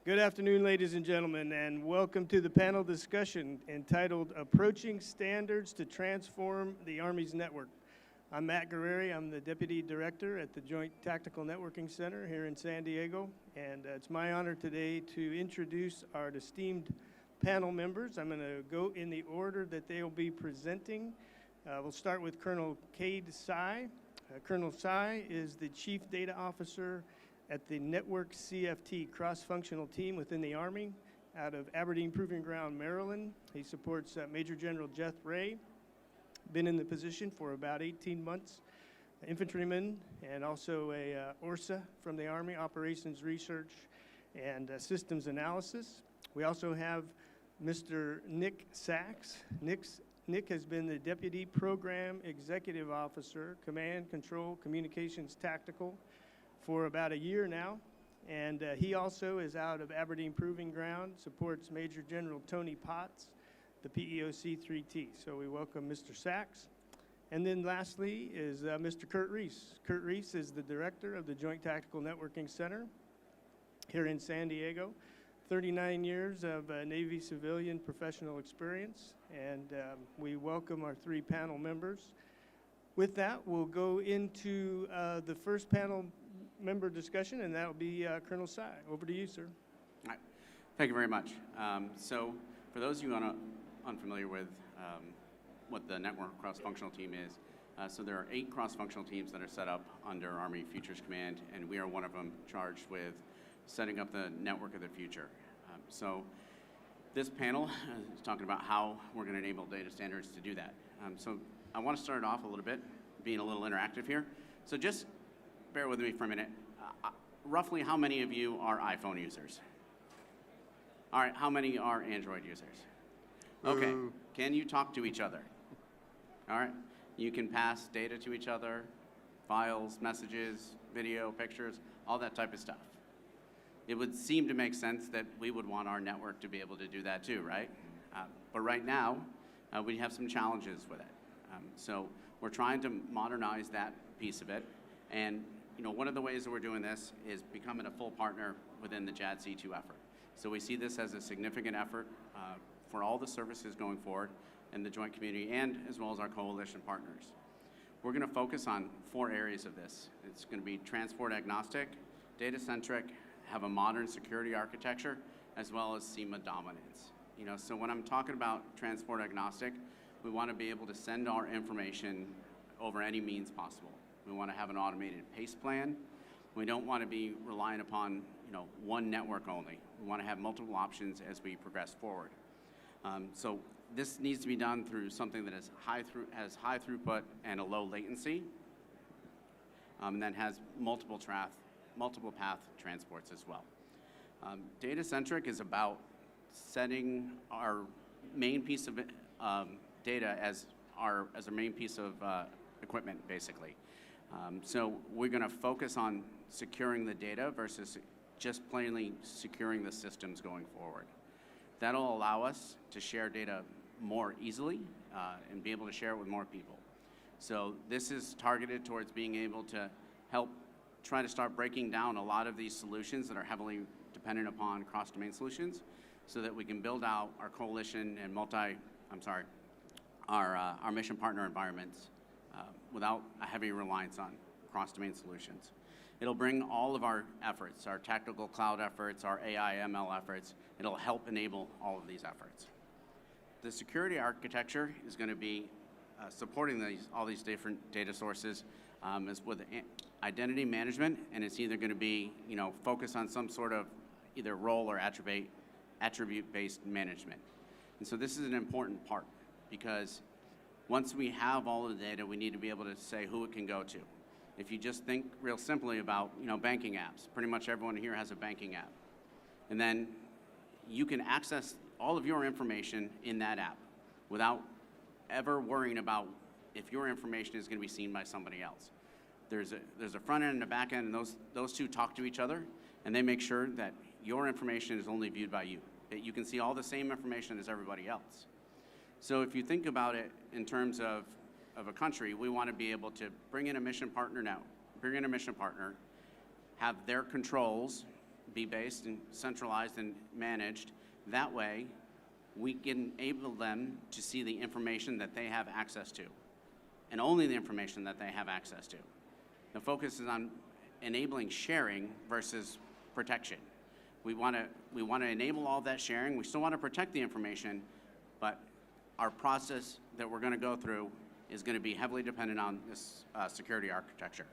Good afternoon, ladies and gentlemen, and welcome to the panel discussion entitled Approaching Standards to Transform the Army's Network. I'm Matt Guerreri. I'm the Deputy Director at the Joint Tactical Networking Center here in San Diego, and it's my honor today to introduce our esteemed panel members. I'm going to go in the order that they will be presenting. We'll start with Colonel Cade Sy. Colonel Sy is the Chief Data Officer at the Network CFT cross-functional team within the Army out of Aberdeen Proving Ground, Maryland. He supports Major General Jeff Ray, been in the position for about 18 months, infantryman, and also a ORSA from the Army, Operations Research and Systems Analysis. We also have Mr. Nick Sachs. Nick has been the Deputy Program Executive Officer, Command, Control, Communications Tactical, for about a year now, and he also is out of Aberdeen Proving Ground, supports Major General Tony Potts, the PEOC 3T. So we welcome Mr. Sachs. And then lastly is Mr. Kurt Reese. Kurt Reese is the Director of the Joint Tactical Networking Center here in San Diego. 39 years of Navy civilian professional experience, and we welcome our three panel members. With that, we'll go into the first panel member discussion, and that will be Colonel Sy. Over to you, sir. All right. Thank you very much. So for those of you unfamiliar with what the Network Cross-Functional Team is, so there are 8 cross-functional teams that are set up under Army Futures Command, and we are one of them charged with setting up the network of the future. So this panel is talking about how we're going to enable data standards to do that. So I want to start off a little bit, being a little interactive here. So just bear with me for a minute. Roughly how many of you are iPhone users? All right, how many are Android users? Okay, can you talk to each other? All right, you can pass data to each other, files, messages, video, pictures, all that type of stuff. It would seem to make sense that we would want our network to be able to do that too, right? But right now, we have some challenges with it. So we're trying to modernize that piece of it, and one of the ways that we're doing this is becoming a full partner within the JADC2 effort. So we see this as a significant effort for all the services going forward in the joint community and as well as our coalition partners. We're going to focus on 4 areas of this. It's going to be transport agnostic, data centric, have a modern security architecture, as well as SEMA dominance. So when I'm talking about transport agnostic, we want to be able to send our information over any means possible. We want to have an automated pace plan. We don't want to be relying upon one network only. We want to have multiple options as we progress forward. So this needs to be done through something that has high throughput and a low latency, and then has multiple path transports as well. Data centric is about setting our main piece of data as our main piece of equipment, basically. So we're going to focus on securing the data versus just plainly securing the systems going forward. That'll allow us to share data more easily and be able to share it with more people. So this is targeted towards being able to help try to start breaking down a lot of these solutions that are heavily dependent upon cross-domain solutions, so that we can build out our coalition and our mission partner environments without a heavy reliance on cross-domain solutions. It'll bring all of our efforts, our tactical cloud efforts, our AI ML efforts, it'll help enable all of these efforts. The security architecture is going to be supporting all these different data sources as with identity management, and it's either going to be focused on some sort of either role or attribute-based management. And so this is an important part, because once we have all of the data, we need to be able to say who it can go to. If you just think real simply about banking apps, pretty much everyone here has a banking app. And then you can access all of your information in that app without ever worrying about if your information is going to be seen by somebody else. There's a front end and a back end, and those two talk to each other, and they make sure that your information is only viewed by you, that you can see all the same information as everybody else. So if you think about it in terms of a country, we want to be able to bring in a mission partner, have their controls be based and centralized and managed. That way, we can enable them to see the information that they have access to, and only the information that they have access to. The focus is on enabling sharing versus protection. We want to enable all that sharing. We still want to protect the information, but our process that we're going to go through is going to be heavily dependent on this security architecture.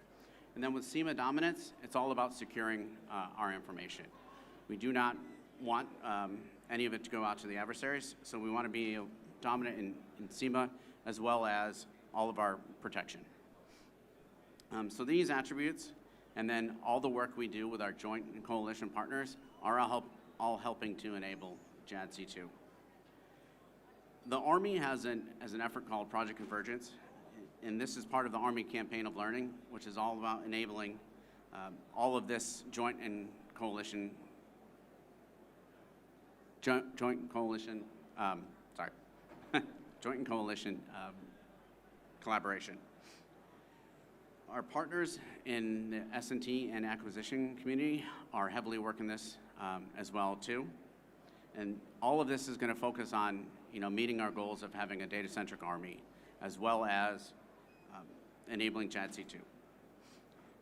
And then with SEMA dominance, it's all about securing our information. We do not want any of it to go out to the adversaries, so we want to be dominant in SEMA as well as all of our protection. So these attributes, and then all the work we do with our joint and coalition partners are all helping to enable JADC2. The Army has an effort called Project Convergence, and this is part of the Army Campaign of Learning, which is all about enabling all of this joint and coalition collaboration. Our partners in the S&T and acquisition community are heavily working this as well too. And all of this is going to focus on meeting our goals of having a data-centric Army as well as enabling JADC2.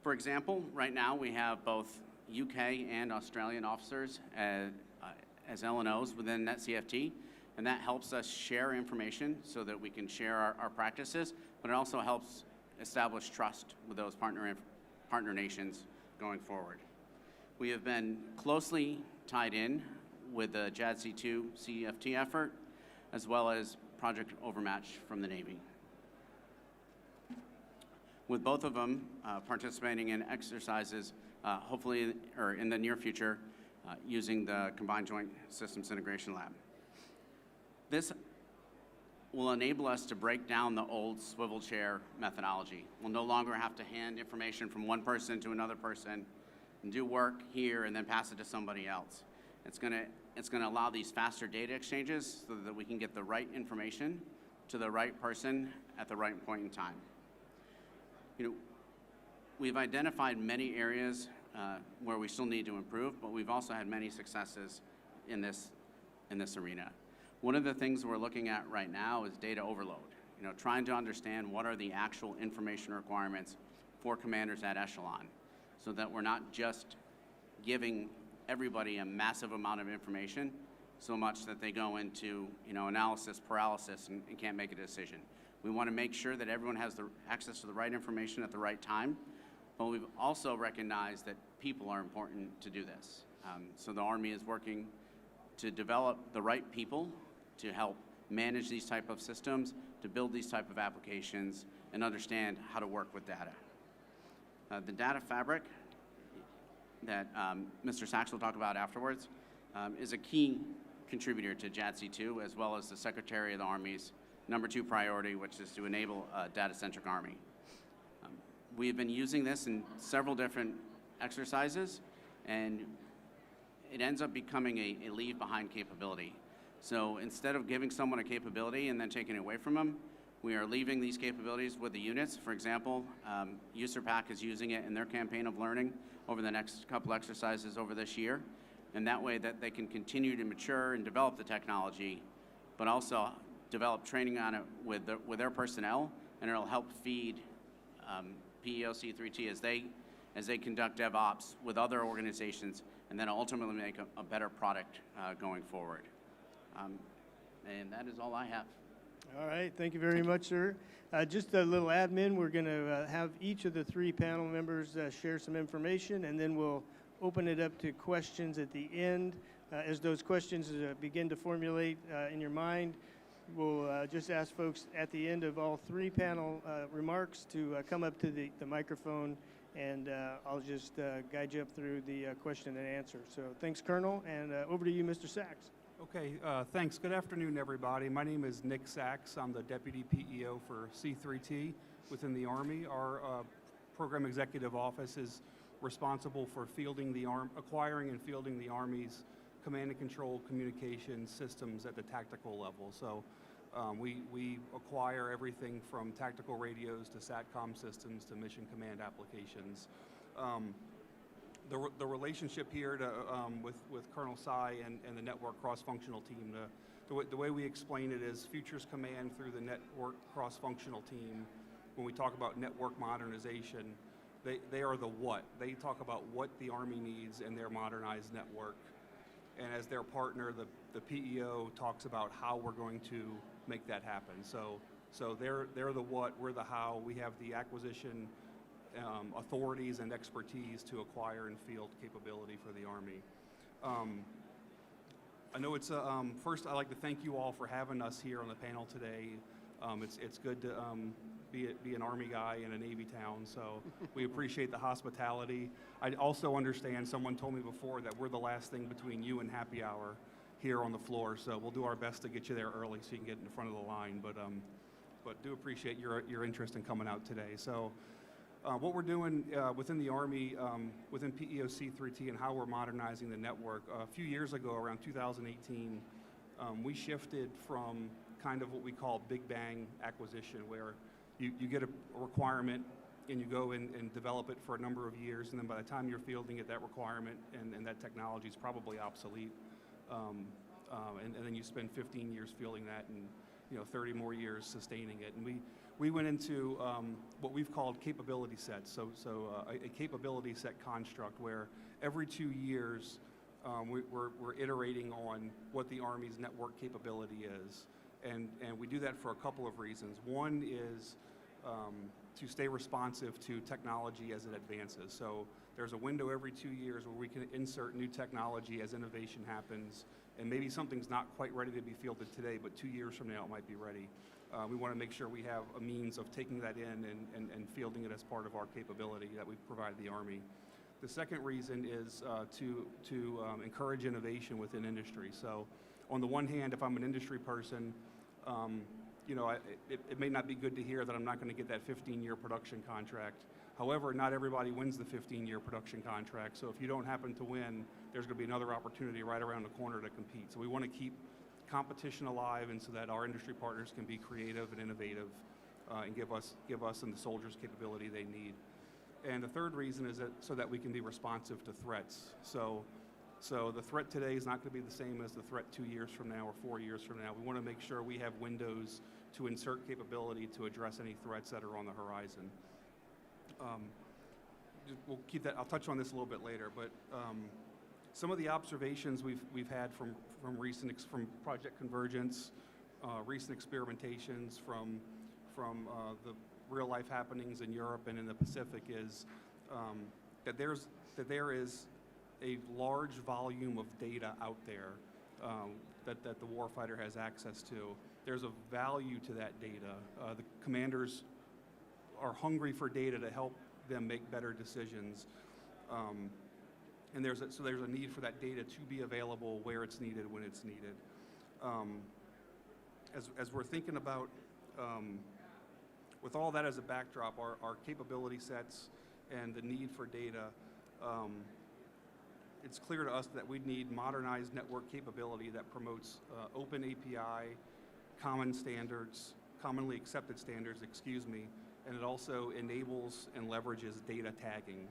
For example, right now we have both UK and Australian officers as LNOs within NetCFT, and that helps us share information so that we can share our practices, but it also helps establish trust with those partner nations going forward. We have been closely tied in with the JADC2 CFT effort, as well as Project Overmatch from the Navy. With both of them participating in exercises, hopefully, or in the near future, using the Combined Joint Systems Integration Lab. This will enable us to break down the old swivel chair methodology. We'll no longer have to hand information from one person to another person and do work here and then pass it to somebody else. It's gonna allow these faster data exchanges so that we can get the right information to the right person at the right point in time. We've identified many areas where we still need to improve, but we've also had many successes in this arena. One of the things we're looking at right now is data overload. Trying to understand what are the actual information requirements for commanders at echelon, so that we're not just giving everybody a massive amount of information so much that they go into analysis paralysis and can't make a decision. We want to make sure that everyone has the access to the right information at the right time, but we've also recognized that people are important to do this. So the Army is working to develop the right people to help manage these type of systems, to build these type of applications, and understand how to work with data. The data fabric that Mr. Sachs will talk about afterwards is a key contributor to JADC2, as well as the Secretary of the Army's #2 priority, which is to enable a data-centric Army. We have been using this in several different exercises, and it ends up becoming a leave-behind capability. So instead of giving someone a capability and then taking it away from them, we are leaving these capabilities with the units. For example, USERPAC is using it in their campaign of learning over the next couple exercises over this year, and that way that they can continue to mature and develop the technology, but also develop training on it with their personnel, and it'll help feed PEOC3T as they conduct DevOps with other organizations, and then ultimately make a better product going forward. And that is all I have. All right, thank you very much, sir. Just a little admin, we're going to have each of the 3 panel members share some information, and then we'll open it up to questions at the end. As those questions begin to formulate in your mind, we'll just ask folks at the end of all 3 panel remarks to come up to the microphone, and I'll just guide you up through the question and answer. So thanks, Colonel, and over to you, Mr. Sachs. Okay, thanks. Good afternoon, everybody. My name is Nick Sachs. I'm the Deputy PEO for C3T within the Army. Our Program Executive Office is responsible for acquiring and fielding the Army's command and control communication systems at the tactical level. So we acquire everything from tactical radios to SATCOM systems to mission command applications. the relationship here to, with Colonel Sy and the network cross-functional team, the way we explain it is Futures Command through the network cross-functional team. When we talk about network modernization, they are the what. They talk about what the Army needs in their modernized network. And as their partner, the PEO talks about how we're going to make that happen. So they're the what, we're the how. We have the acquisition authorities and expertise to acquire and field capability for the Army. I know it's first I'd like to thank you all for having us here on the panel today. It's good to be an Army guy in a Navy town, so we appreciate the hospitality. I also understand, someone told me before, that we're the last thing between you and happy hour here on the floor, so we'll do our best to get you there early so you can get in front of the line, but do appreciate your interest in coming out today. So what we're doing within the Army, within PEO C3T, and how we're modernizing the network, a few years ago, around 2018, we shifted from kind of what we call big bang acquisition, where you get a requirement and you go and develop it for a number of years, and then by the time you're fielding it, that requirement and that technology is probably obsolete, and then you spend 15 years fielding that and 30 more years sustaining it. And we went into what we've called capability sets, so a capability set construct where every 2 years we're iterating on what the Army's network capability is. And we do that for a couple of reasons. One is to stay responsive to technology as it advances. So there's a window every 2 years where we can insert new technology as innovation happens, and maybe something's not quite ready to be fielded today, but 2 years from now it might be ready. We want to make sure we have a means of taking that in and fielding it as part of our capability that we provide the Army. The second reason is to encourage innovation within industry. So on the one hand, if I'm an industry person, it may not be good to hear that I'm not going to get that 15-year production contract. However, not everybody wins the 15-year production contract. So if you don't happen to win, there's going to be another opportunity right around the corner to compete. So we want to keep competition alive, and so that our industry partners can be creative and innovative and give us and the soldiers capability they need. And the third reason is that so that we can be responsive to threats. So the threat today is not going to be the same as the threat 2 years from now or 4 years from now. We want to make sure we have windows to insert capability to address any threats that are on the horizon. We'll keep that. I'll touch on this a little bit later, but some of the observations we've had from Project Convergence, recent experimentations from the real life happenings in Europe and in the Pacific is that there is a large volume of data out there that the warfighter has access to. There's a value to that data. The commanders are hungry for data to help them make better decisions. And there's a need for that data to be available where it's needed, when it's needed. As we're thinking about, with all that as a backdrop, our capability sets and the need for data, it's clear to us that we need modernized network capability that promotes open API, common standards, commonly accepted standards, and it also enables and leverages data tagging.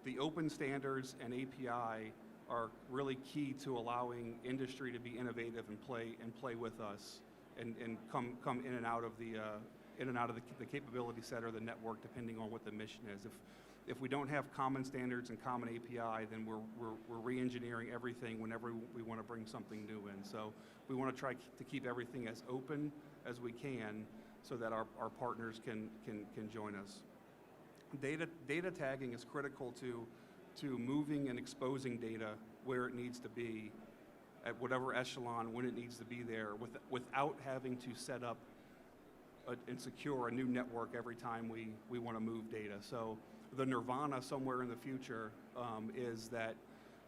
The open standards and API are really key to allowing industry to be innovative and play with us, and come in and out of the capability set or the network, depending on what the mission is. If we don't have common standards and common API, then we're re-engineering everything whenever we want to bring something new in. So we want to try to keep everything as open as we can, so that our partners can join us. Data tagging is critical to moving and exposing data where it needs to be, at whatever echelon, when it needs to be there, without having to set up and secure a new network every time we want to move data. So the nirvana somewhere in the future is that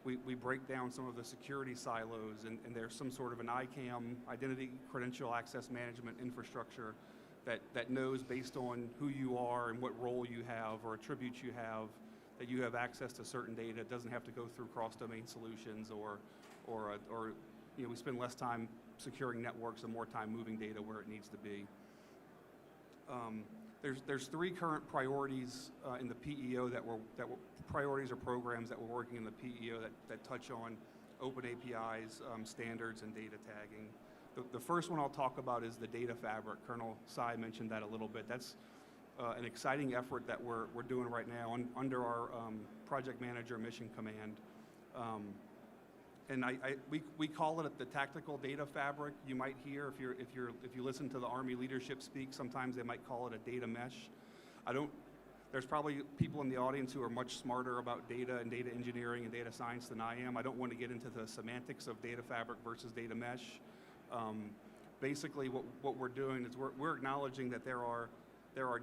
we break down some of the security silos, and there's some sort of an ICAM, Identity Credential Access Management infrastructure, that knows, based on who you are and what role you have or attributes you have, that you have access to certain data. It doesn't have to go through cross-domain solutions, or we spend less time securing networks and more time moving data where it needs to be. There's three current priorities in the PEO priorities or programs that we're working in the PEO that touch on open APIs, standards, and data tagging. The first one I'll talk about is the data fabric. Colonel Sy mentioned that a little bit. That's an exciting effort that we're doing right now under our project manager mission command. And we call it the tactical data fabric. You might hear if you listen to the Army leadership speak, sometimes they might call it a data mesh. There's probably people in the audience who are much smarter about data and data engineering and data science than I am. I don't want to get into the semantics of data fabric versus data mesh. Basically, what we're doing is we're acknowledging that there are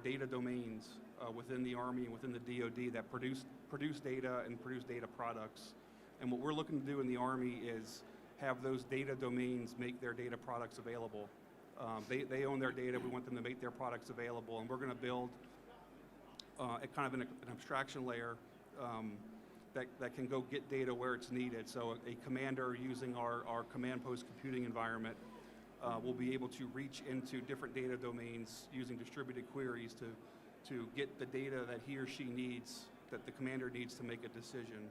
data domains within the Army and within the DoD that produce data and produce data products. And what we're looking to do in the Army is have those data domains make their data products available. They own their data. We want them to make their products available, and we're going to build a kind of an abstraction layer that can go get data where it's needed. So a commander using our command post computing environment will be able to reach into different data domains using distributed queries to get the data that he or she needs, that the commander needs to make a decision.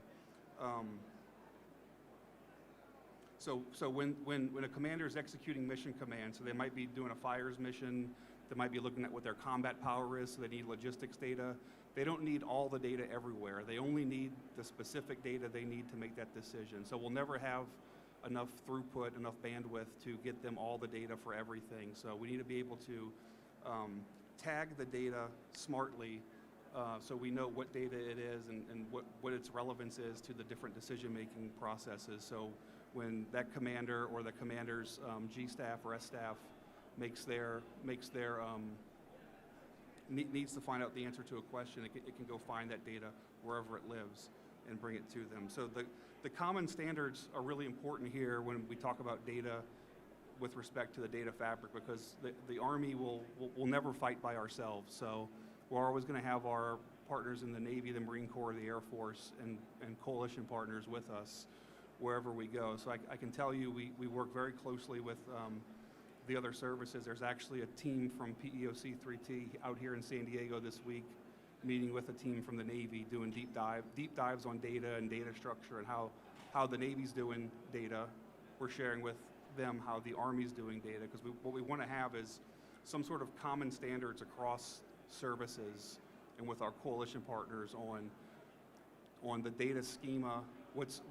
So when a commander is executing mission commands, so they might be doing a fires mission, they might be looking at what their combat power is, so they need logistics data. They don't need all the data everywhere. They only need the specific data they need to make that decision. So we'll never have enough throughput, enough bandwidth to get them all the data for everything. So we need to be able to tag the data smartly so we know what data it is and what its relevance is to the different decision-making processes. So when that commander or the commander's G-staff or S-staff needs to find out the answer to a question, it can go find that data wherever it lives and bring it to them. So the common standards are really important here when we talk about data with respect to the data fabric, because the Army will never fight by ourselves. So we're always going to have our partners in the Navy, the Marine Corps, the Air Force, and coalition partners with us wherever we go. So I can tell you we work very closely with the other services. There's actually a team from PEO C3T out here in San Diego this week, meeting with a team from the Navy, doing deep dives on data and data structure and how the Navy's doing data. We're sharing with them how the Army's doing data, because what we want to have is some sort of common standards across services and with our coalition partners on the data schema.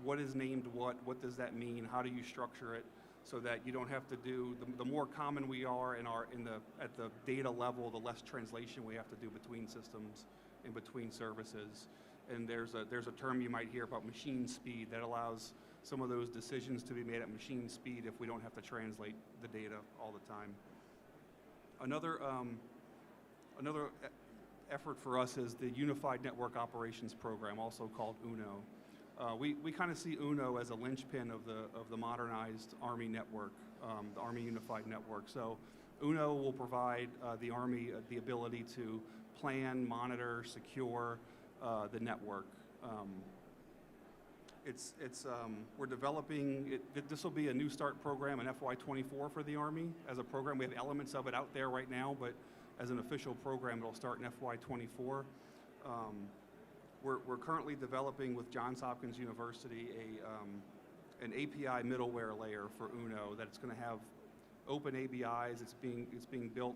What is named what does that mean, how do you structure it, so that you don't have to do, the more common we are at the data level, the less translation we have to do between systems and between services. And there's a term you might hear about machine speed that allows some of those decisions to be made at machine speed if we don't have to translate the data all the time. Another effort for us is the Unified Network Operations Program, also called UNO. We kind of see UNO as a linchpin of the modernized Army network, the Army Unified Network. So UNO will provide the Army the ability to plan, monitor, secure the network. We're developing it. This will be a new start program in FY24 for the Army. As a program, we have elements of it out there right now, but as an official program, it'll start in FY24. We're currently developing with Johns Hopkins University an API middleware layer for UNO that's going to have open APIs. It's being built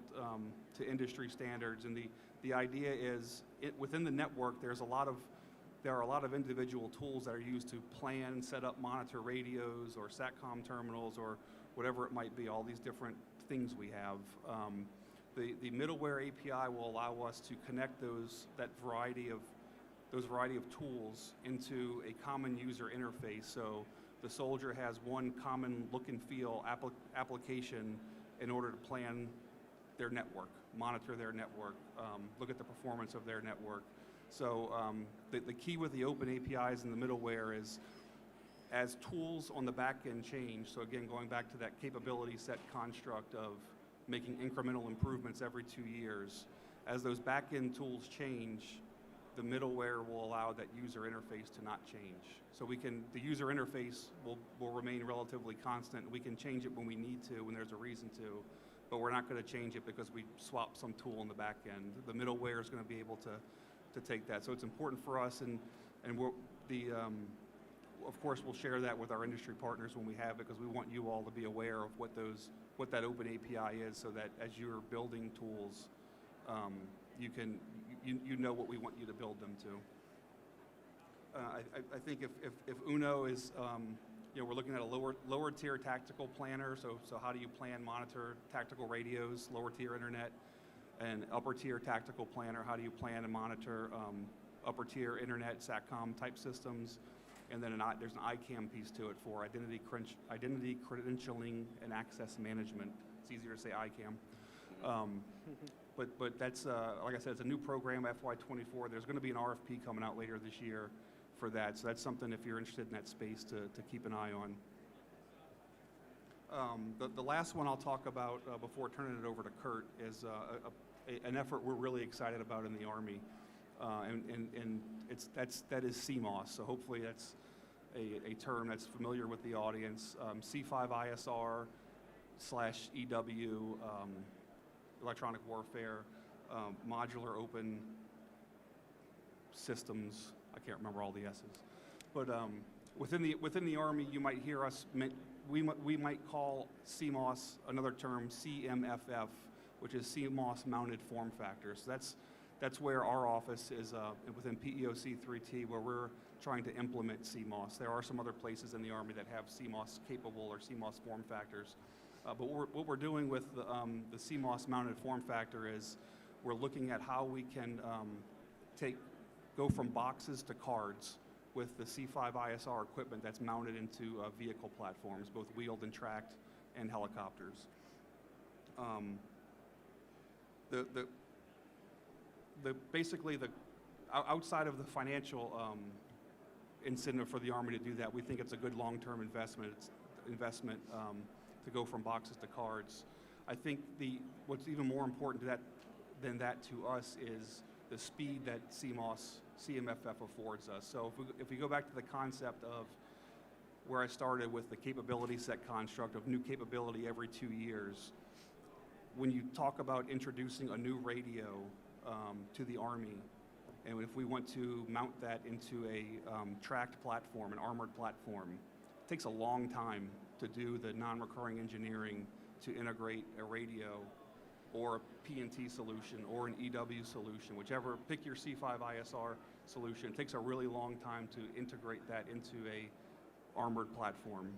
to industry standards, and the idea is within the network there are a lot of individual tools that are used to plan, set up, monitor radios or SATCOM terminals or whatever it might be. All these different things we have. The middleware API will allow us to connect those variety of tools into a common user interface. So the soldier has one common look and feel application in order to plan their network, monitor their network, look at the performance of their network. So the key with the open APIs and the middleware is as tools on the back end change, so again, going back to that capability set construct of making incremental improvements every 2 years, as those back end tools change, the middleware will allow that user interface to not change. So the user interface will remain relatively constant. We can change it when we need to, when there's a reason to, but we're not going to change it because we swap some tool in the back end. The middleware is going to be able to take that. So it's important for us, and of course, we'll share that with our industry partners when we have it, because we want you all to be aware of what that open API is, so that as you're building tools, you know what we want you to build them to. I think if UNO is, we're looking at a lower tier tactical planner. So how do you plan, monitor tactical radios, lower tier internet, and upper tier tactical planner? How do you plan and monitor upper tier internet, SATCOM type systems? And then there's an ICAM piece to it for identity credentialing and access management. It's easier to say ICAM. But that's, like I said, it's a new program, FY24. There's going to be an RFP coming out later this year for that. So that's something, if you're interested in that space, to keep an eye on. The last one I'll talk about before turning it over to Kurt is an effort we're really excited about in the Army. And that is CMOS. So hopefully that's a term that's familiar with the audience. C5ISR / EW, electronic warfare, modular open systems. I can't remember all the S's. But within the Army, you might hear us, we might call CMOS another term, CMFF, which is CMOS mounted form factors. So that's where our office is within PEO C3T, where we're trying to implement CMOS. There are some other places in the Army that have CMOS capable or CMOS form factors. But what we're doing with the CMOS mounted form factor is we're looking at how we can go from boxes to cards with the C5ISR equipment that's mounted into vehicle platforms, both wheeled and tracked, and helicopters. Basically, outside of the financial incentive for the Army to do that, we think it's a good long-term investment to go from boxes to cards. I think what's even more important than that to us is the speed that CMFF affords us. So if we go back to the concept of where I started with the capability set construct of new capability every 2 years, when you talk about introducing a new radio to the Army, and if we want to mount that into a tracked platform, an armored platform, it takes a long time to do the non-recurring engineering to integrate a radio or a PNT solution or an EW solution, whichever, pick your C5ISR solution. It takes a really long time to integrate that into a armored platform.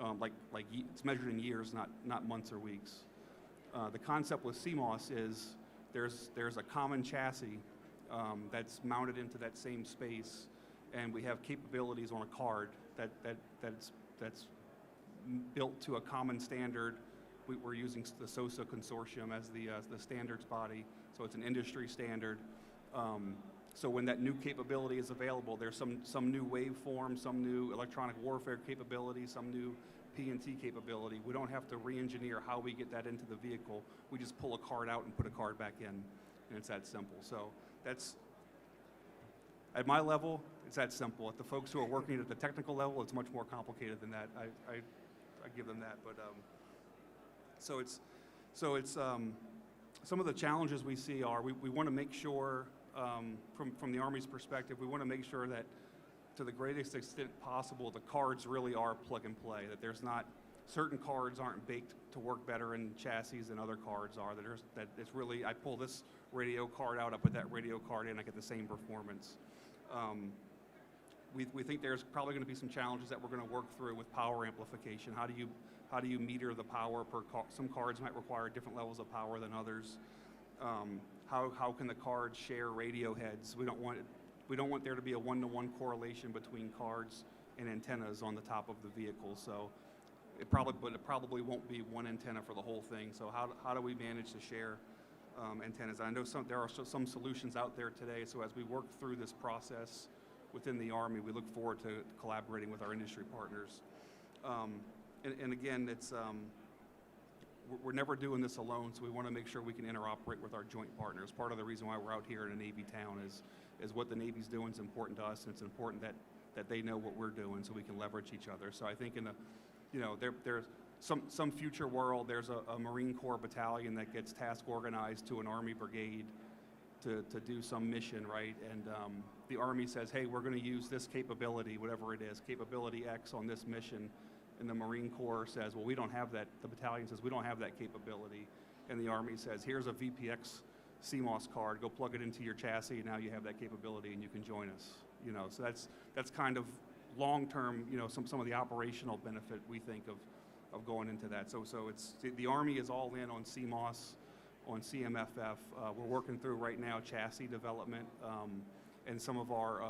It's measured in years, not months or weeks. The concept with CMOS is there's a common chassis that's mounted into that same space, and we have capabilities on a card that's built to a common standard. We're using the SOSA consortium as the standards body, so it's an industry standard. So when that new capability is available, there's some new waveform, some new electronic warfare capability, some new PNT capability. We don't have to re-engineer how we get that into the vehicle. We just pull a card out and put a card back in, and it's that simple. So that's, at my level, it's that simple. At the folks who are working at the technical level, it's much more complicated than that. I give them that, but so it's some of the challenges we see are we want to make sure from the Army's perspective, we want to make sure that to the greatest extent possible, the cards really are plug and play, that there's not, certain cards aren't baked to work better in chassis than other cards are, that it's really, I pull this radio card out, I put that radio card in, I get the same performance. We think there's probably going to be some challenges that we're going to work through with power amplification. How do you meter the power per card? Some cards might require different levels of power than others. How can the cards share radio heads? We don't want there to be a one-to-one correlation between cards and antennas on the top of the vehicle. So it probably won't be one antenna for the whole thing. So how do we manage to share antennas? I know there are some solutions out there today. So as we work through this process within the Army, we look forward to collaborating with our industry partners. And again, we're never doing this alone, so we want to make sure we can interoperate with our joint partners. Part of the reason why we're out here in a Navy town is what the Navy's doing is important to us, and it's important that they know what we're doing so we can leverage each other. So I think some future world, there's a Marine Corps battalion that gets task organized to an Army brigade to do some mission, right? And the Army says, hey, we're going to use this capability, whatever it is, capability X on this mission. And the Marine Corps says, well, we don't have that. The battalion says, we don't have that capability. And the Army says, here's a VPX CMOS card. Go plug it into your chassis. And now you have that capability, and you can join us. You know, so that's kind of long-term. You know, some of the operational benefit we think of going into that. So it's the Army is all in on CMOS, on CMFF. We're working through right now chassis development, and some of our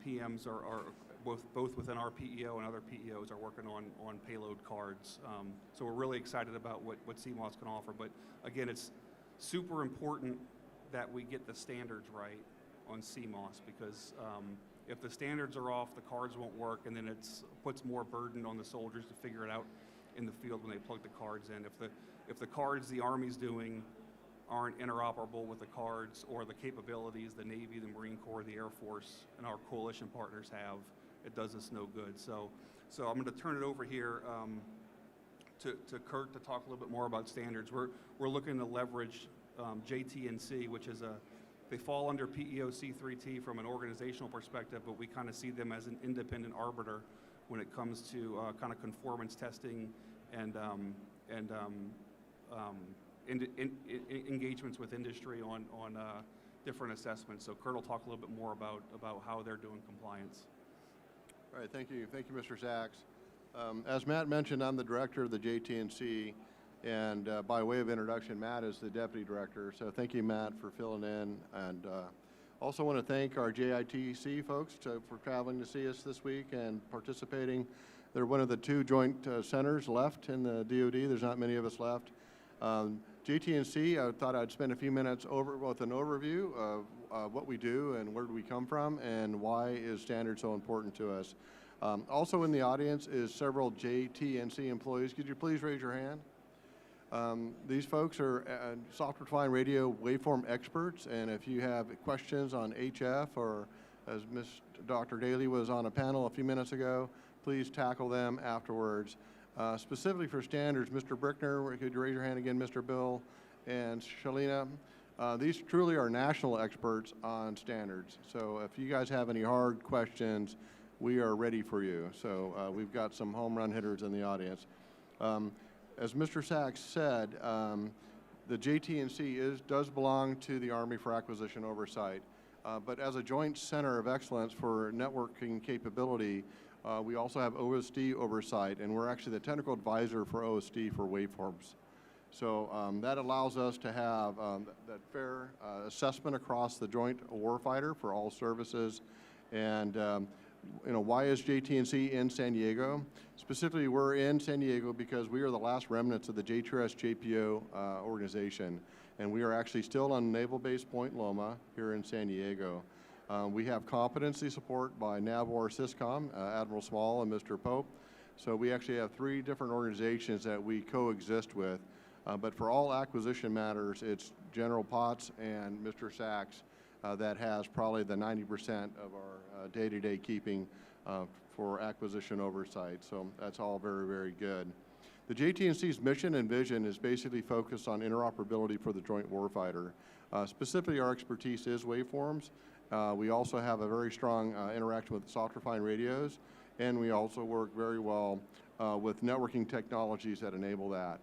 PMs are both within our PEO and other PEOs are working on payload cards. So we're really excited about what CMOS can offer. But again, it's super important that we get the standards right on CMOS, because if the standards are off, the cards won't work, and then it puts more burden on the soldiers to figure it out in the field when they plug the cards in. If the cards the Army's doing aren't interoperable with the cards or the capabilities the Navy, the Marine Corps, the Air Force, and our coalition partners have, it does us no good. So I'm going to turn it over here to Kurt to talk a little bit more about standards. We're looking to leverage JT&C, which is they fall under PEO C3T from an organizational perspective, but we kind of see them as an independent arbiter when it comes to kind of conformance testing and engagements with industry on different assessments. So Kurt will talk a little bit more about how they're doing compliance. All right, thank you, Mr. Sachs. As Matt mentioned, I'm the director of the JT&C, and by way of introduction, Matt is the deputy director. So thank you, Matt, for filling in, and also want to thank our JITC folks for traveling to see us this week and participating. They're one of the 2 joint centers left in the DoD. There's not many of us left. JT&C, I thought I'd spend a few minutes with an overview of what we do and where do we come from and why is standard so important to us. Also in the audience is several JT&C employees. Could you please raise your hand? These folks are software-defined radio waveform experts, and if you have questions on HF, or as Dr. Daly was on a panel a few minutes ago, please tackle them afterwards. Specifically for standards, Mr. Brickner, could you raise your hand again, Mr. Bill, and Shalina? These truly are national experts on standards. So if you guys have any hard questions, we are ready for you. So we've got some home run hitters in the audience. As Mr. Sachs said, the JT&C does belong to the Army for acquisition oversight. But as a joint center of excellence for networking capability, we also have OSD oversight, and we're actually the technical advisor for OSD for waveforms. So that allows us to have that fair assessment across the joint warfighter for all services. And why is JT&C in San Diego? Specifically, we're in San Diego because we are the last remnants of the JTRS JPO organization, and we are actually still on Naval Base Point Loma here in San Diego. We have competency support by NAVWAR SysCom, Admiral Small and Mr. Pope. So we actually have 3 different organizations that we coexist with. But for all acquisition matters, it's General Potts and Mr. Sachs that has probably the 90% of our day-to-day keeping for acquisition oversight. So that's all very, very good. The JT&C's mission and vision is basically focused on interoperability for the joint warfighter. Specifically, our expertise is waveforms. We also have a very strong interaction with software-defined radios, and we also work very well with networking technologies that enable that.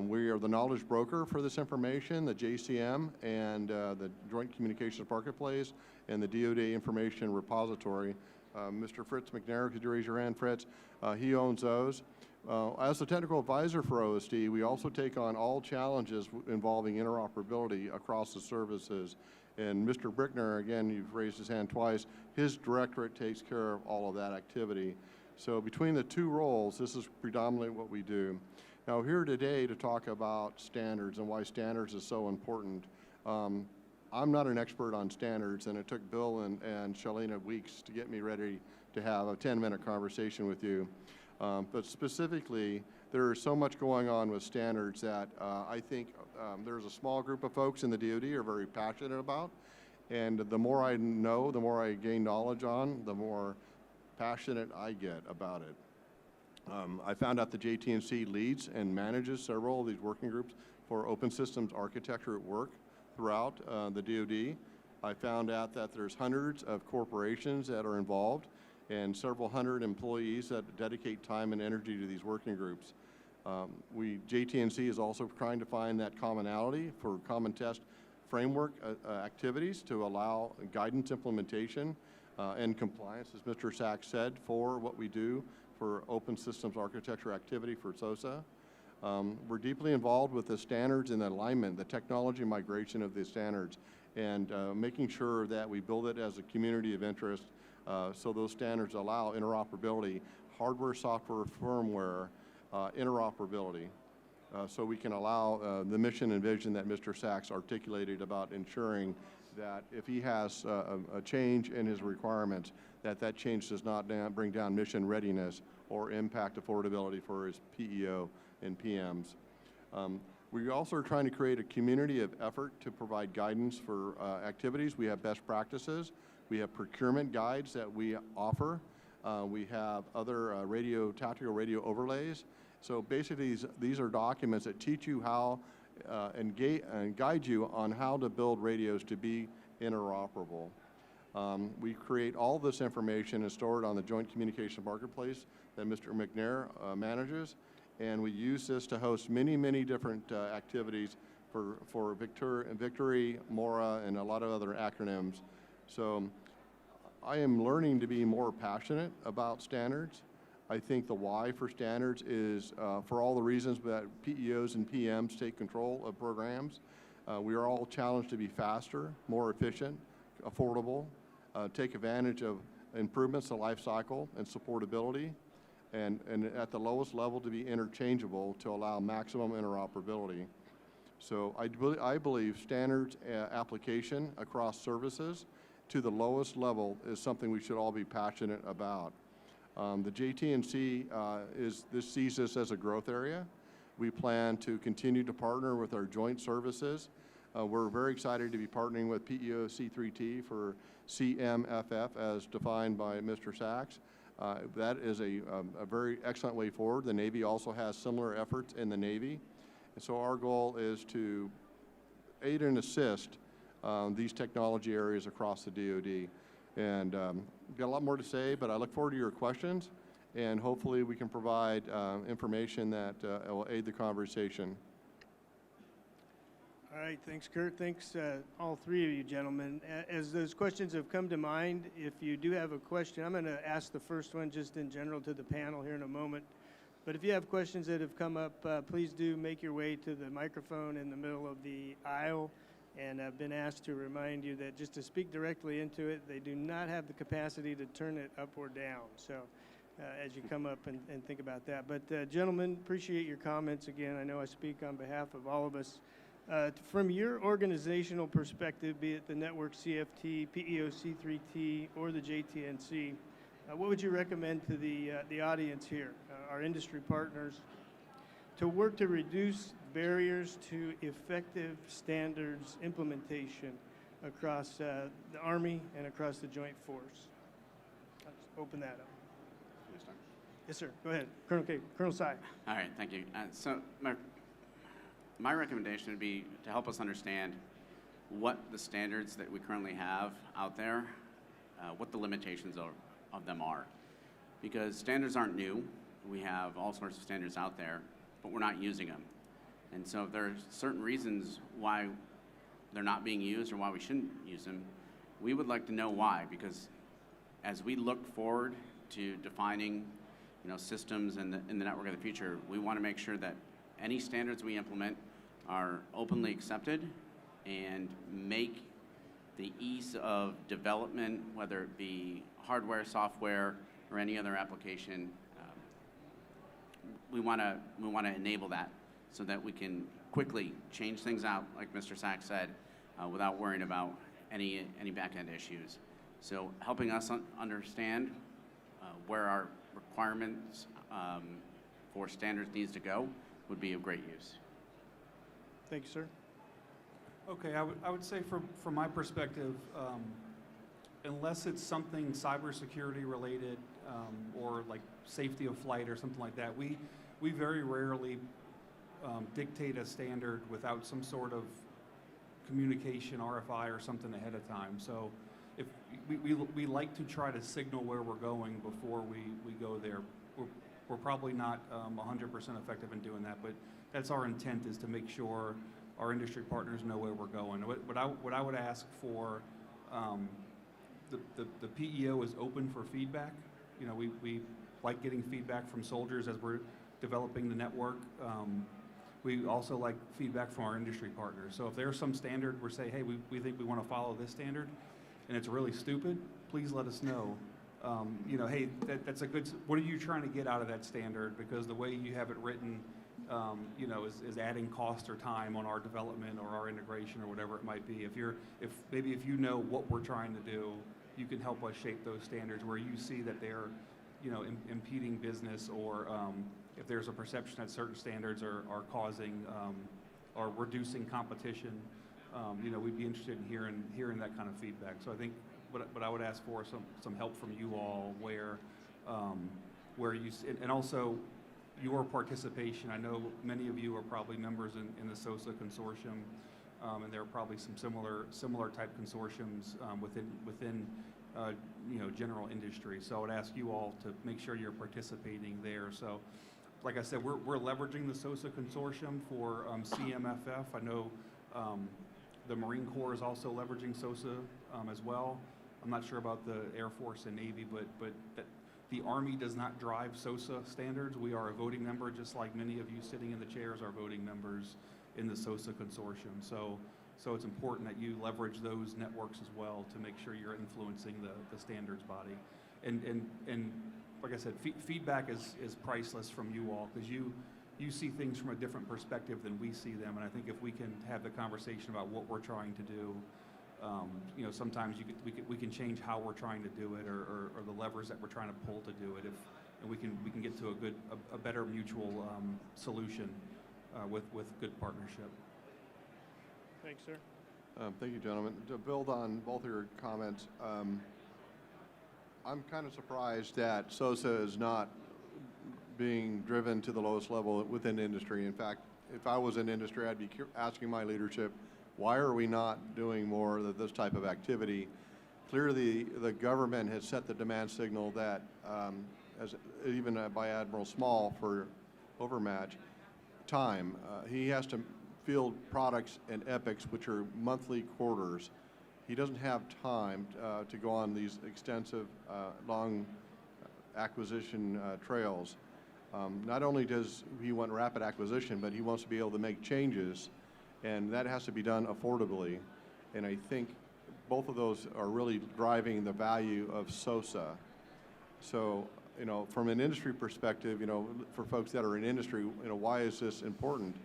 We are the knowledge broker for this information, the JCM, and the Joint Communications Marketplace, and the DoD Information Repository. Mr. Fritz McNair, could you raise your hand, Fritz? He owns those. As the technical advisor for OSD, we also take on all challenges involving interoperability across the services. And Mr. Brickner, again, you've raised his hand twice, his directorate takes care of all of that activity. So between the 2 roles, this is predominantly what we do. Now, here today to talk about standards and why standards is so important. I'm not an expert on standards, and it took Bill and Shalina weeks to get me ready to have a 10-minute conversation with you. But specifically, there is so much going on with standards that I think there's a small group of folks in the DoD are very passionate about. And the more I know, the more I gain knowledge on, the more passionate I get about it. I found out the JTNC leads and manages several of these working groups for open systems architecture at work throughout the DoD. I found out that there's hundreds of corporations that are involved and several hundred employees that dedicate time and energy to these working groups. JTNC is also trying to find that commonality for common test framework activities to allow guidance implementation and compliance, as Mr. Sachs said, for what we do for open systems architecture activity for SOSA. We're deeply involved with the standards and the alignment, the technology migration of the standards, and making sure that we build it as a community of interest so those standards allow interoperability, hardware, software, firmware, interoperability, so we can allow the mission and vision that Mr. Sachs articulated about ensuring that if he has a change in his requirements, that change does not bring down mission readiness or impact affordability for his PEO and PMs. We also are trying to create a community of effort to provide guidance for activities. We have best practices. We have procurement guides that we offer. We have other tactical radio overlays. So basically, these are documents that teach you how and guide you on how to build radios to be interoperable. We create all this information and store it on the Joint Communication Marketplace that Mr. McNair manages, and we use this to host many, many different activities for Victory, MORA, and a lot of other acronyms. So I am learning to be more passionate about standards. I think the why for standards is for all the reasons that PEOs and PMs take control of programs. We are all challenged to be faster, more efficient, affordable, take advantage of improvements to life cycle and supportability, and at the lowest level to be interchangeable to allow maximum interoperability. So I believe standards application across services to the lowest level is something we should all be passionate about. The JTNC sees this as a growth area. We plan to continue to partner with our joint services. We're very excited to be partnering with PEO C3T for CMFF as defined by Mr. Sachs. That is a very excellent way forward. The Navy also has similar efforts in the Navy. And so our goal is to aid and assist these technology areas across the DoD. And we've got a lot more to say, but I look forward to your questions, and hopefully we can provide information that will aid the conversation. All right, thanks, Kurt. Thanks, all three of you gentlemen. As those questions have come to mind, if you do have a question, I'm going to ask the first one just in general to the panel here in a moment. But if you have questions that have come up, please do make your way to the microphone in the middle of the aisle. And I've been asked to remind you that just to speak directly into it, they do not have the capacity to turn it up or down. So as you come up and think about that. But gentlemen, appreciate your comments again. I know I speak on behalf of all of us. From your organizational perspective, be it the Network CFT, PEO C3T, or the JTNC, what would you recommend to the audience here, our industry partners, to work to reduce barriers to effective standards implementation across the Army and across the Joint Force? Let's open that up. Yes, sir. Go ahead. Colonel Sy. All right, thank you. So my recommendation would be to help us understand what the standards that we currently have out there, what the limitations of them are. Because standards aren't new. We have all sorts of standards out there, but we're not using them. And so if there are certain reasons why they're not being used or why we shouldn't use them, we would like to know why, because as we look forward to defining systems in the network of the future, we want to make sure that any standards we implement are openly accepted and make the ease of development, whether it be hardware, software, or any other application, we want to enable that so that we can quickly change things out, like Mr. Sachs said, without worrying about any back-end issues. So helping us understand where our requirements for standards needs to go would be of great use. Thank you, sir. Okay, I would say from my perspective, unless it's something cybersecurity related, or like safety of flight or something like that. We very rarely dictate a standard without some sort of communication, RFI or something ahead of time. So if we like to try to signal where we're going before we go there. We're probably not 100% effective in doing that, but that's our intent, is to make sure our industry partners know where we're going. What I would ask for, the PEO is open for feedback. You know, we like getting feedback from soldiers as we're developing the network. We also like feedback from our industry partners. So if there's some standard we say, hey, we think we want to follow this standard, and it's really stupid, please let us know. You know, hey, that's a good, what are you trying to get out of that standard? Because the way you have it written, you know, is adding cost or time on our development or our integration or whatever it might be. If you know what we're trying to do, you can help us shape those standards where you see that they're, you know, impeding business, or if there's a perception that certain standards are causing or reducing competition. You know, we'd be interested in hearing that kind of feedback. So I think what I would ask for is some help from you all where you, and also your participation. I know many of you are probably members in the SOSA consortium, and there are probably some similar type consortiums within you know, general industry. So I would ask you all to make sure you're participating there. So, like I said, we're leveraging the SOSA consortium for CMFF. I know the Marine Corps is also leveraging SOSA as well. I'm not sure about the Air Force and Navy, but the Army does not drive SOSA standards. We are a voting member, just like many of you sitting in the chairs are voting members in the SOSA consortium. So it's important that you leverage those networks as well to make sure you're influencing the standards body. And like I said, feedback is priceless from you all, because you see things from a different perspective than we see them. And I think if we can have the conversation about what we're trying to do, you know, sometimes we can change how we're trying to do it, or the levers that we're trying to pull to do it, and we can get to a better mutual solution with good partnership. Thanks, sir. Thank you, gentlemen. To build on both of your comments, I'm kind of surprised that SOSA is not being driven to the lowest level within industry. In fact, if I was in industry, I'd be asking my leadership, why are we not doing more of this type of activity? Clearly, the government has set the demand signal that, as even by Admiral Small for Overmatch time, he has to field products and epics, which are monthly quarters. He doesn't have time to go on these extensive, long acquisition trails. Not only does he want rapid acquisition, but he wants to be able to make changes, and that has to be done affordably. And I think both of those are really driving the value of SOSA. So, you know, from an industry perspective, you know, for folks that are in industry, you know, why is this important?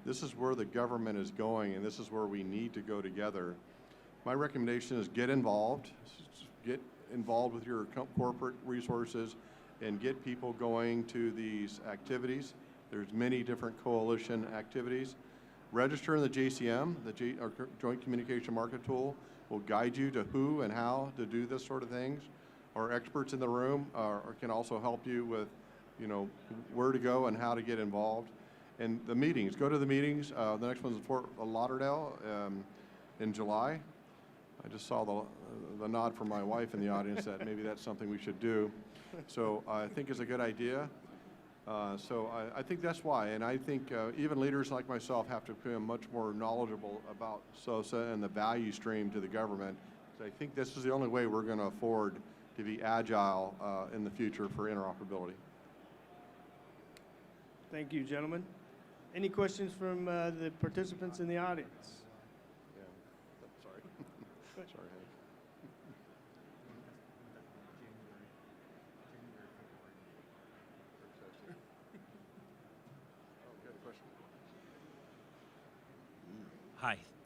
This is where the government is going, and this is where we need to go together. My recommendation is get involved with your corporate resources, and get people going to these activities. There's many different coalition activities. Register in the JCM, our Joint Communication Market Tool, will guide you to who and how to do this sort of things. Our experts in the room can also help you with, you know, where to go and how to get involved. And the meetings, go to the meetings. The next one's in Fort Lauderdale in July. I just saw the nod from my wife in the audience that maybe that's something we should do. So I think it's a good idea. So I think that's why. And I think even leaders like myself have to become much more knowledgeable about SOSA and the value stream to the government. So I think this is the only way we're going to afford to be agile in the future for interoperability. Thank you, gentlemen. Any questions from the participants in the audience? Yeah. Sorry. Sorry.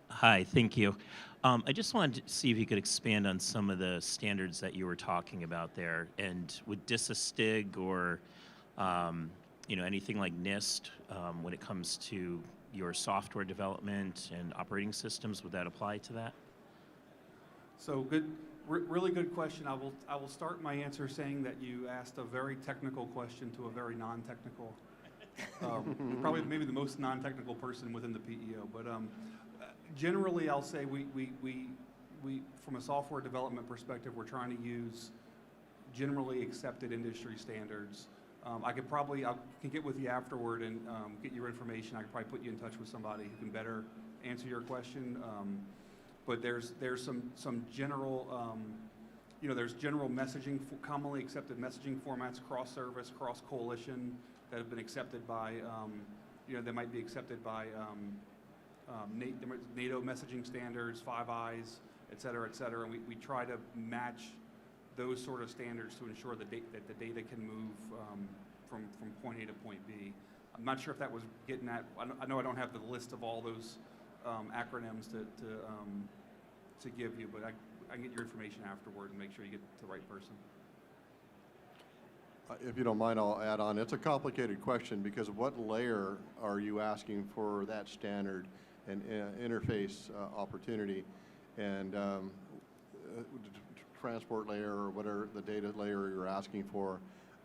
Hi, thank you. I just wanted to see if you could expand on some of the standards that you were talking about there, and would DISA-STIG or you know, anything like NIST, when it comes to your software development and operating systems, would that apply to that? So Really good question. I will start my answer saying that you asked a very technical question to a very non-technical, probably maybe the most non-technical person within the PEO. But generally, I'll say we from a software development perspective, we're trying to use generally accepted industry standards. I can get with you afterward and get your information. I could probably put you in touch with somebody who can better answer your question. But there's some general, there's general messaging, commonly accepted messaging formats, cross-service, cross-coalition, that have been accepted by, that might be accepted by NATO messaging standards, Five Eyes, et cetera, and we try to match those sort of standards to ensure that the data can move from point A to point B. I'm not sure if that was getting at, I know I don't have the list of all those acronyms to give you, but I can get your information afterward and make sure you get to the right person. If you don't mind, I'll add on. It's a complicated question because what layer are you asking for that standard and interface opportunity, and transport layer or whatever the data layer you're asking for.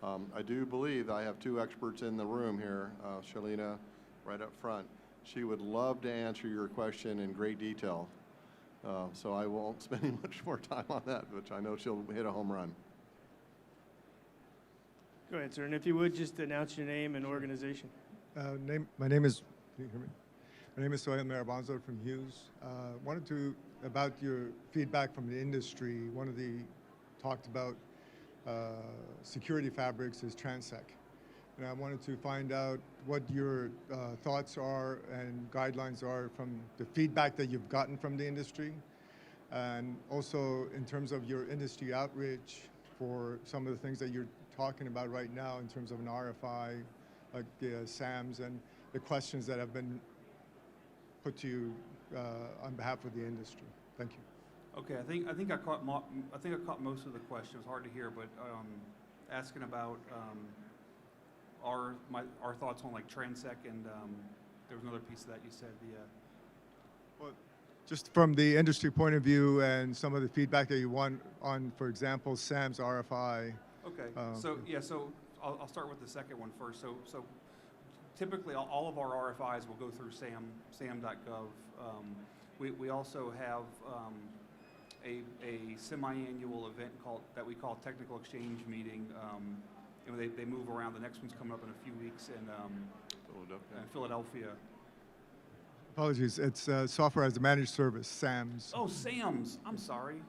I do believe I have two experts in the room here, Shalina right up front. She would love to answer your question in great detail. So I won't spend any much more time on that, but I know she'll hit a home run. Go ahead, sir, and if you would, just announce your name and organization. My name is, can you hear me? My name is Sohail Merabanzo from Hughes. Wanted to, about your feedback from the industry, one of the talked about security fabrics is Transec. And I wanted to find out what your thoughts are and guidelines are from the feedback that you've gotten from the industry. And also in terms of your industry outreach for some of the things that you're talking about right now in terms of an RFI, like the SAMs and the questions that have been put to you on behalf of the industry. Thank you. Okay, I think I caught most of the question. It was hard to hear, but asking about our thoughts on like Transec, and there was another piece of that you said. Well, just from the industry point of view and some of the feedback that you want on, for example, SAM's RFI. Okay, so I'll start with the second one first. So typically all of our RFIs will go through sam.gov. We also have a semi-annual event that we call Technical Exchange Meeting. They move around. The next one's coming up in a few weeks in Philadelphia. Apologies, it's Software as a Managed Service, SAMS. Oh, SAMS. I'm sorry.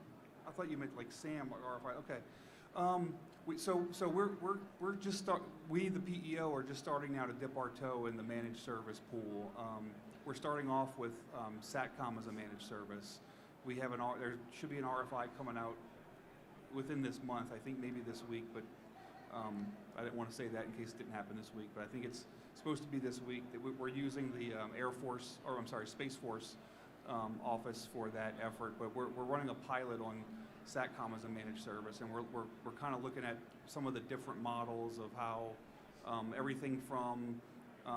I thought you meant like SAM or RFI. Okay. We're just we the PEO are just starting now to dip our toe in the managed service pool. We're starting off with SATCOM as a managed service. We have there should be an RFI coming out within this month. I think maybe this week, but I didn't want to say that in case it didn't happen this week. But I think it's supposed to be this week. That we're using the Space Force office for that effort. But we're running a pilot on SATCOM as a managed service, and we're kind of looking at some of the different models of how everything from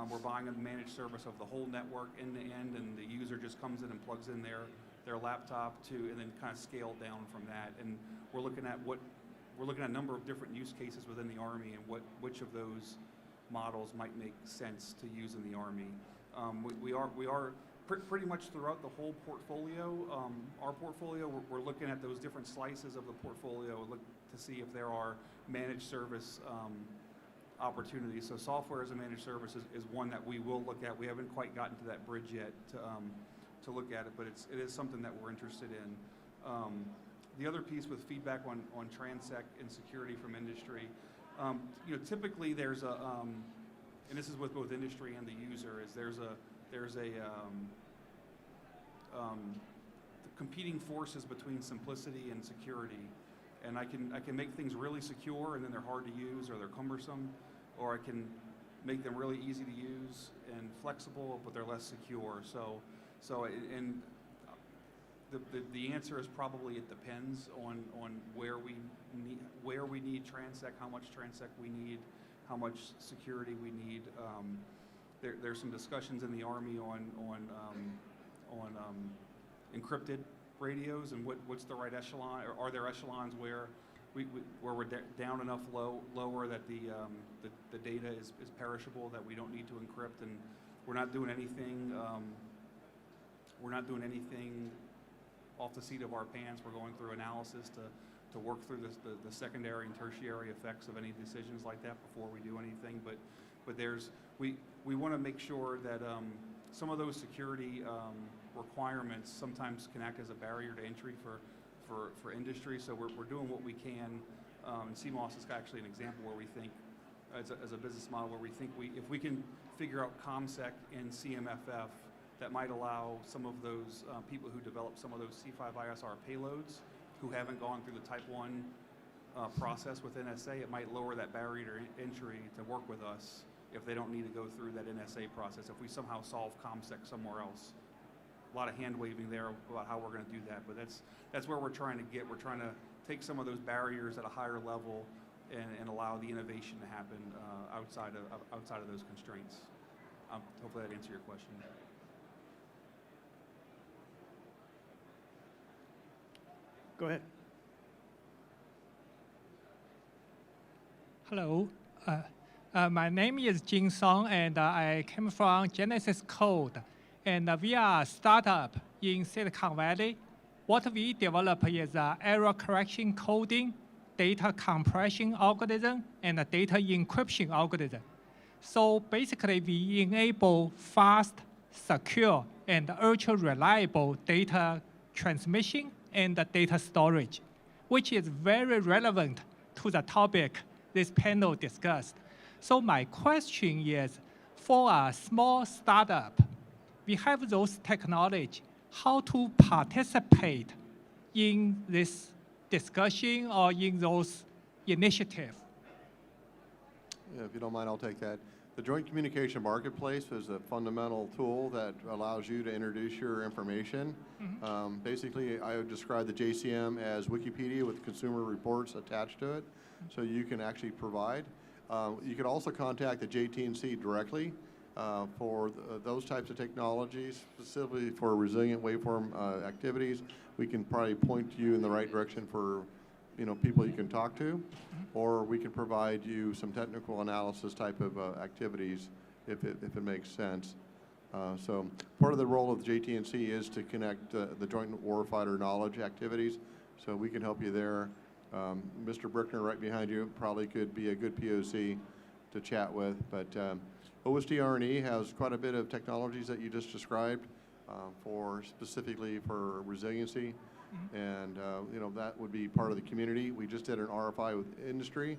we're buying a managed service of the whole network end to end, and the user just comes in and plugs in their laptop and then kind of scale down from that. And we're looking at a number of different use cases within the Army and which of those models might make sense to use in the Army. We are pretty much throughout the whole portfolio. Our portfolio, we're looking at those different slices of the portfolio, look to see if there are managed service opportunities. So software as a managed service is one that we will look at. We haven't quite gotten to that bridge yet to look at it, but it is something that we're interested in. The other piece with feedback on Transec and security from industry, typically there's a, and this is with both industry and the user, is there's a competing forces between simplicity and security. And I can make things really secure and then they're hard to use or they're cumbersome, or I can make them really easy to use and flexible, but they're less secure. The answer is probably it depends on where we need Transec, how much Transec we need, how much security we need. There's some discussions in the Army on encrypted radios and what's the right echelon, or are there echelons where where we're down enough lower that the data is perishable, that we don't need to encrypt, and we're not doing anything off the seat of our pants. We're going through analysis to work through the secondary and tertiary effects of any decisions like that before we do anything. But we want to make sure that some of those security requirements sometimes can act as a barrier to entry for industry. So we're doing what we can, and CMOS is actually an example where we think, as a business model, where we think if we can figure out ComSec and CMFF, that might allow some of those people who develop some of those C5ISR payloads who haven't gone through the Type 1 process with NSA, it might lower that barrier to entry to work with us if they don't need to go through that NSA process. If we somehow solve ComSec somewhere else, a lot of hand waving there about how we're going to do that, but that's where we're trying to get. We're trying to take some of those barriers at a higher level and allow the innovation to happen outside of those constraints. Hopefully that answers your question. Go ahead. Hello, my name is Jin Song, and I came from Genesis Code, and we are a startup in Silicon Valley. What we develop is error correction coding, data compression algorithm, and a data encryption algorithm. So basically, we enable fast, secure, and ultra-reliable data transmission and data storage, which is very relevant to the topic this panel discussed. So my question is, for a small startup, we have those technology, how to participate in this discussion or in those initiatives? Yeah, if you don't mind, I'll take that. The Joint Communication Marketplace is a fundamental tool that allows you to introduce your information. Basically, I would describe the JCM as Wikipedia with consumer reports attached to it, so you can actually provide. You could also contact the JTNC directly for those types of technologies, specifically for resilient waveform activities. We can probably point you in the right direction for people you can talk to, or we can provide you some technical analysis type of activities if it makes sense. So part of the role of the JTNC is to connect the Joint Warfighter knowledge activities, so we can help you there. Mr. Brickner right behind you probably could be a good POC to chat with, but OSD-RNE has quite a bit of technologies that you just described specifically for resiliency. And that would be part of the community. We just did an RFI with industry,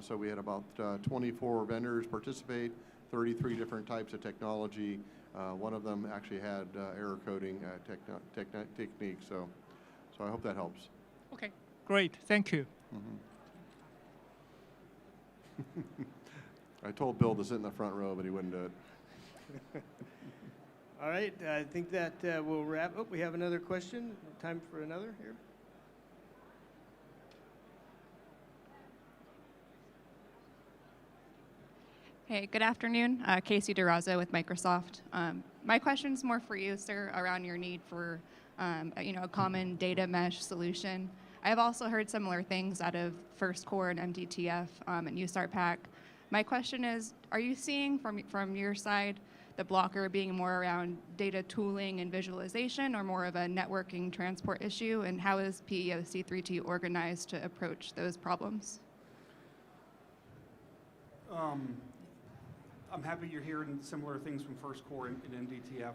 so we had about 24 vendors participate, 33 different types of technology. One of them actually had error coding technique, so I hope that helps. Okay, great, thank you. I told Bill to sit in the front row, but he wouldn't do it. All right, I think that will wrap up. We have another question. Time for another here. Hey, good afternoon. Casey DeRozzo with Microsoft. My question's more for you, sir, around your need for a common data mesh solution. I have also heard similar things out of First Core and MDTF and USARPAC. My question is, are you seeing from your side the blocker being more around data tooling and visualization, or more of a networking transport issue? And how is PEO C3T organized to approach those problems? I'm happy you're hearing similar things from First Core and MDTF.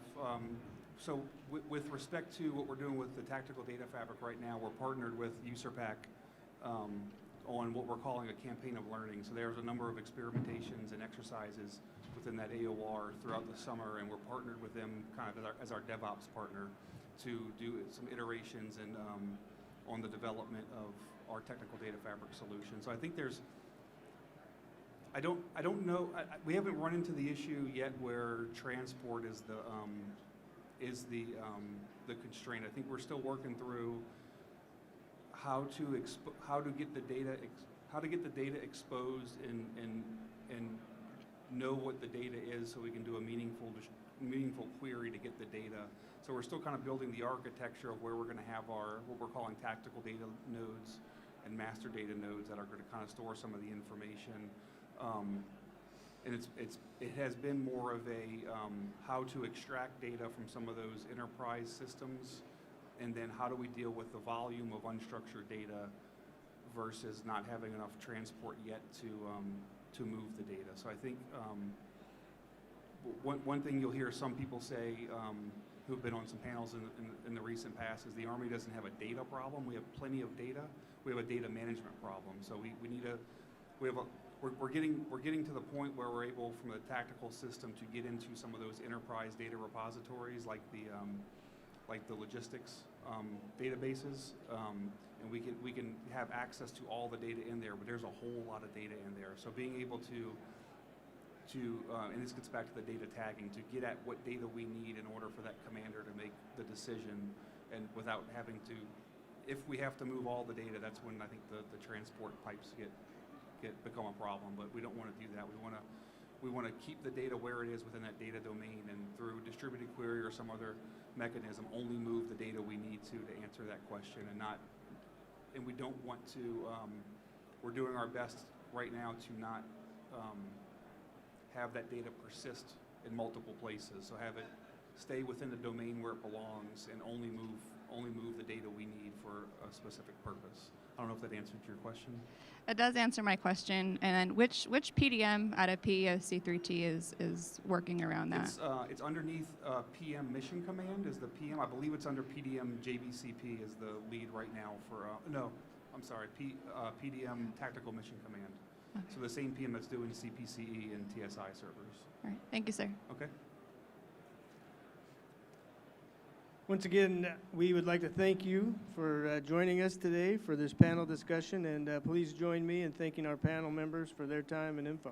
So with respect to what we're doing with the Tactical Data Fabric right now, we're partnered with USARPAC on what we're calling a campaign of learning. So there's a number of experimentations and exercises within that AOR throughout the summer, and we're partnered with them kind of as our DevOps partner to do some iterations and on the development of our Technical Data Fabric solution. So I think I don't know, we haven't run into the issue yet where transport is the constraint. I think we're still working through how to get the data exposed and know what the data is, so we can do a meaningful query to get the data. So we're still kind of building the architecture of where we're going to have our, what we're calling tactical data nodes and master data nodes that are going to kind of store some of the information. And it has been more of a how to extract data from some of those enterprise systems, and then how do we deal with the volume of unstructured data versus not having enough transport yet to move the data. So I think one thing you'll hear some people say who've been on some panels in the recent past is the Army doesn't have a data problem. We have plenty of data. We have a data management problem. So we're getting to the point where we're able, from the tactical system, to get into some of those enterprise data repositories like the logistics databases, and we can have access to all the data in there. But there's a whole lot of data in there. So being able to and this gets back to the data tagging, to get at what data we need in order for that commander to make the decision, and without having to, if we have to move all the data, that's when I think the transport pipes become a problem. But we don't want to do that. We want to keep the data where it is within that data domain, and through distributed query or some other mechanism, only move the data we need to answer that question, and we don't want to. We're doing our best right now to not have that data persist in multiple places. So have it stay within the domain where it belongs, and only move the data we need for a specific purpose. I don't know if that answered your question. It does answer my question. And which PDM out of PEO C3T is working around that? It's underneath PM Mission Command is the PM. I believe it's under PDM JVCP is the lead right now for, no, I'm sorry, PDM Tactical Mission Command. Okay. So the same PM that's doing CPCE and TSI servers. All right. Thank you, sir. Okay. Once again, we would like to thank you for joining us today for this panel discussion, and please join me in thanking our panel members for their time and info.